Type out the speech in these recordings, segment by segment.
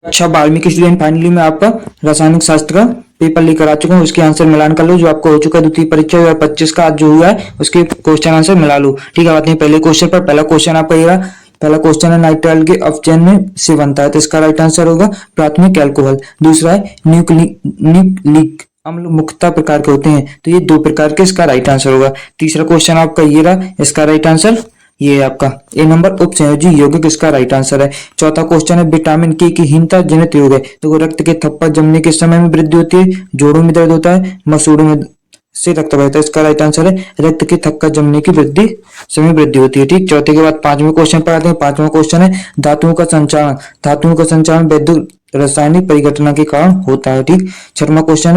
अच्छा 12वीं की स्टूडेंट, फाइनली मैं आपका रासायनिक शास्त्र का पेपर लेकर आ चुका हूँ। उसके आंसर मिलान कर लो जो आपको हो चुका है द्वितीय परीक्षा 2025 का आज जो हुआ है उसके क्वेश्चन आंसर मिला लो। ठीक है, आते हैं पहले क्वेश्चन पर। पहला क्वेश्चन आपका ये रहा। पहला क्वेश्चन है नाइट्राइल के अपचयन में से बनता है, तो इसका राइट आंसर होगा प्राथमिक अल्कोहल। दूसरा है न्यूक्लिक अम्ल मुख्यतः प्रकार के होते हैं, तो ये 2 प्रकार के, इसका राइट आंसर होगा। तीसरा क्वेश्चन आपका ये रहा, इसका राइट आंसर ये है आपका ए नंबर उपसंयोजी यौगिक, इसका राइट आंसर है। चौथा क्वेश्चन है विटामिन के की हीनता जनित रोग है, तो रक्त के थप्पा जमने के समय में वृद्धि होती है, जोड़ों में दर्द होता है, मसूड़ों में से रक्त बहता है, इसका राइट आंसर है रक्त के थक्का जमने की वृद्धि समय वृद्धि होती है। ठीक, चौथे के बाद 5वें क्वेश्चन पर आते हैं। 5वां क्वेश्चन है धातुओं का संचारण। धातुओं का संचारण वैद्युत रासायनिक परिघटना के कारण होता है। ठीक, छठवां क्वेश्चन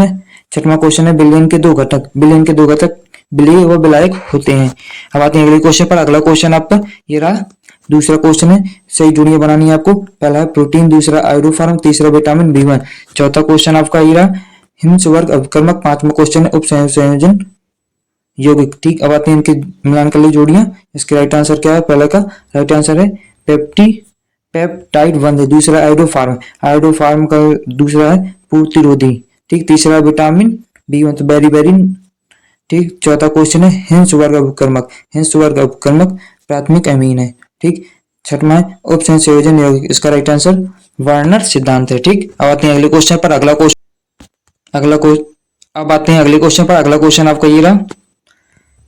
है बिलियन के 2 घटक। बिलियन के 2 घटक विलेय व विलायक होते हैं। अब आते हैं अगले क्वेश्चन पर। अगला क्वेश्चन आपका ये रहा। दूसरा क्वेश्चन है सही जोड़ियां बनानी है आपको। पहला है प्रोटीन, दूसरा आयोडोफॉर्म, तीसरा विटामिन B1। चौथा क्वेश्चन आपका ये रहा हिम्स वर्ग अवकर्मक। 5वां क्वेश्चन है उपसंयोजन यौगिक। ठीक, अब आते हैं इनके मिलान कर ली जोड़ियां। इसके राइट आंसर क्या है? पहले का राइट आंसर है पेप्टाइड बंध, दूसरा आयोडोफॉर्म। आयोडोफॉर्म का दूसरा है पूर्तिरोधी। ठीक, तीसरा विटामिन B1, तो बेरीबेरिन। ठीक, चौथा क्वेश्चन है हिंस वर्ग अवकर्मक। हिंस वर्ग अवकर्मक प्राथमिक अमीन है। ठीक, छठवां है उपसंयोजन यौगिक, इसका राइट आंसर वार्नर सिद्धांत है। ठीक, अब आते हैं अगले क्वेश्चन पर। अब आते हैं अगले क्वेश्चन पर। अगला क्वेश्चन आपका ये रहा।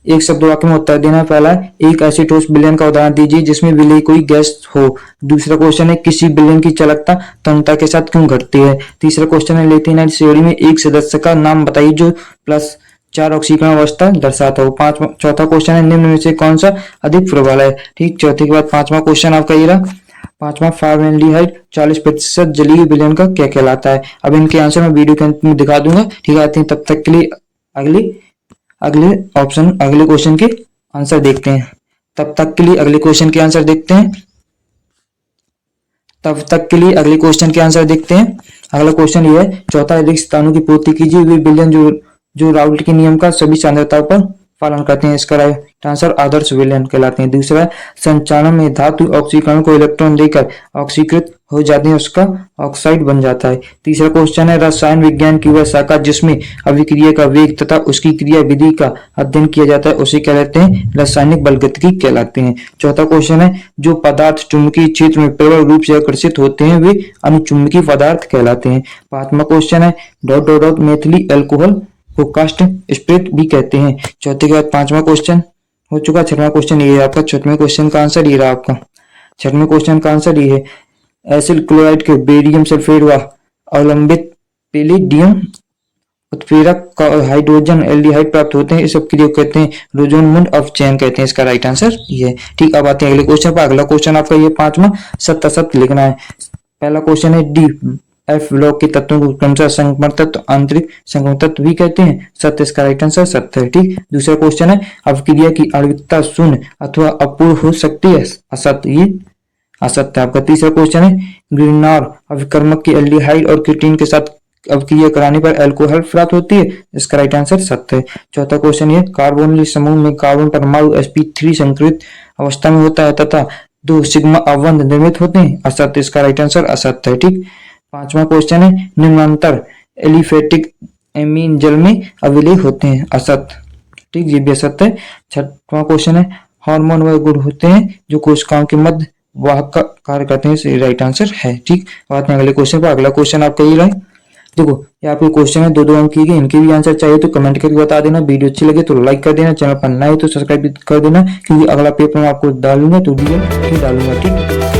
एक शब्द वाक्य में उत्तर देना। पहला है एक एसीटोस विलयन का उदाहरण दीजिए जिसमें विलेय कोई गैस हो। दूसरा क्वेश्चन है किसी विलयन की चालकता तन्यता के साथ क्यों घटती है। तीसरा क्वेश्चन है लेथिनाइट श्रेणी में एक सदस्य का नाम बताइए जो +4 ऑक्सीकरण अवस्था दर्शाता हो। चौथा क्वेश्चन है निम्न में से कौन सा अधिक प्रबल है। ठीक, चौथे के बाद 5वां क्वेश्चन आपका ये रहा। 5वां फॉर्मेल्डिहाइड 40% जलीय विलयन का क्या कहलाता है। अब इनके आंसर मैं वीडियो के अंत में दिखा दूंगा। ठीक है, आते हैं तब तक के लिए अगले क्वेश्चन के आंसर देखते हैं। तब तक के लिए अगले क्वेश्चन के आंसर देखते हैं। अगला क्वेश्चन ये है चौथा रिक्त स्थानों की पूर्ति कीजिए वे विलयन जो राउल्ट के नियम का सभी सांद्रताओं पर पालन करते हैं, इसका राइट आंसर आदर्श विलयन कहलाते हैं। दूसरा संचालन में धातु ऑक्सीकरण को इलेक्ट्रॉन देकर ऑक्सीकृत हो जाते हैं, उसका ऑक्साइड बन जाता है। तीसरा क्वेश्चन है रसायन विज्ञान की वह शाखा जिसमें अभिक्रिया का वेग तथा उसकी क्रिया विधि का अध्ययन किया जाता है उसे कहलाते हैं रासायनिक बलगतिकी कहलाते हैं। चौथा क्वेश्चन है जो पदार्थ चुंबकीय क्षेत्र में प्रबल रूप से आकर्षित होते हैं वे अनुचुंबकीय पदार्थ कहलाते हैं। 5वां क्वेश्चन है मेथिली अल्कोहल को कास्ट स्प्रिट भी कहते हैं। चौथे के बाद 5वां क्वेश्चन हो चुका। 6वां क्वेश्चन ये है आपका। 6वें क्वेश्चन का आंसर ये रहा आपका। 6वें क्वेश्चन का आंसर ये है एसिल क्लोराइड के बेरियम सल्फेट व अवलंबित पैलेडियम उत्प्रेरक का हाइड्रोजन एल्डिहाइड प्राप्त होते हैं, इस क्रिया को कहते हैं रोजोनमुंड अपचयन कहते हैं, इसका राइट आंसर ये है। ठीक, अब आते हैं अगले क्वेश्चन पर। अगला क्वेश्चन आपका ये 5वां सत्य असत्य लिखना है। पहला क्वेश्चन है DF ब्लॉक के तत्वों को क्रमशः संक्रमण तत्व आंतरिक संक्रमण तत्व भी कहते हैं, सत्य, इसका राइट आंसर सत्य है। ठीक, दूसरा क्वेश्चन है अवक्रिया की आणविकता शून्य अथवा अपूर्ण हो सकती है, असत्य, ये असत्य आपका। तीसरा क्वेश्चन है ग्रीनर अभिकर्मक की एल्डिहाइड और कीटोन के साथ अवक्रिया कराने पर अल्कोहल प्राप्त होती है, इसका राइट आंसर सत्य है। चौथा क्वेश्चन है कार्बोनिल समूह में कार्बन परमाणु sp3 संकरित अवस्था में होता है तथा 2 सिग्मा अवबंध निर्मित होते हैं, असत्य, इसका राइट आंसर असत्य है। ठीक, 5वां क्वेश्चन है निम्नांतर एलिफेटिक एमीन जल में अविलेय होते हैं, असत्य। ठीक, ये भी असत्य है। 6वां क्वेश्चन है हार्मोन वह गुण होते हैं जो कोशिकाओं के मध्य वाहक का कार्य करते हैं, राइट आंसर है। ठीक, बात में अगले क्वेश्चन पर। अगला क्वेश्चन आपका ये रहा। देखो यहाँ पे क्वेश्चन है 2-2 अंक की, इनके भी आंसर चाहिए तो कमेंट करके बता देना। वीडियो अच्छी लगे तो लाइक कर देना, चैनल पर नए हो तो सब्सक्राइब कर देना क्योंकि अगला पेपर में आपको डालूंगा तो डालूंगा। ठीक।